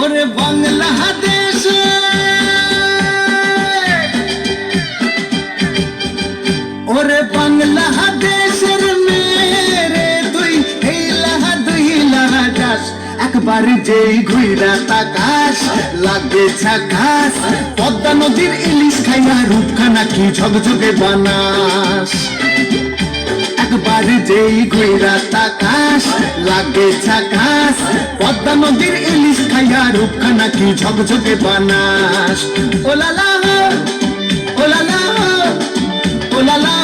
ওরে বাংলাদেশে ওরে বাংলাদেশের মেরে তুই দুইলা যাস একবার যেই ঘুইরা তাকাস লাগে ঝাকাস পদ্মা নদীর ইলিশ খাইয়া রূপখানা কি ঝকঝকে বানাস একবার যেই ঘুইরা তাকাস লাগে ঝাকাস পদ্মা নদীর ইলিশ খাইয়া রূপখানা কি ঝকঝকে বানাস ওলালা ওলালা ওলালা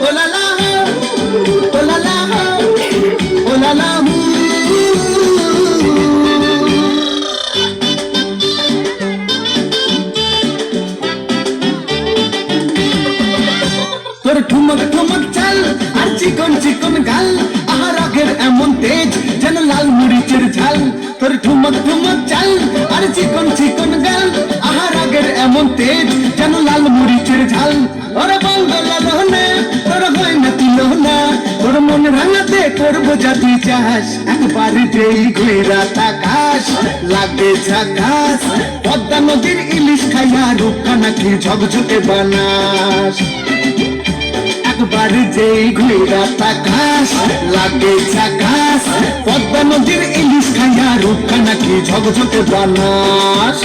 ওলালা ওলালা ওলালা তোর ঠুমক ঠুমক চাল আর চিকন চিকন গাল আহার আগের এমন তেজ যেন লাল মরিচের ঝাল তোর ঠুমক ঠুমক চাল আর চিকন চিকন গাল আহার আগের এমন তেজ যেন লাল মরিচের ঝাল ওরে বাংলা রহনে তোর হয় না তিল না তোর মন রাঙাতে করবো জাতি চাষ একবার যেই ঘুরা তাকাস লাগে ঝাকাস পদ্মা নদীর ইলিশ খাইয়া রূপখানা কি ঝকঝকে বানাস একবার যেই ঘুরা তাকাস লাগে ঝাকাস পদ্মা নদীর ইলিশ খাইয়া রূপখানা কি ঝকঝকে বানাস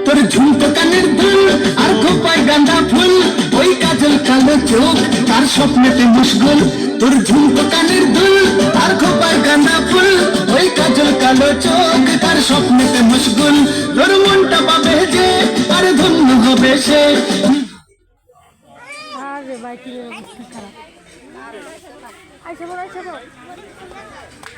তোর ঝুমকো কানের দুল আর খোপায় গাঁদা ফুল ওই কাজল কালো চোখ তার স্বপ্নেতে মুশগুল তোর ঝুমকো কানের দুল আর খোপায় গাঁদা ফুল ওই কাজল কালো চোখ তার স্বপ্নেতে মুশগুল তোর মনটা পাবে যে আর ধন্য হবে সে আরে ভাই কি অবস্থা খারাপ আইসা বল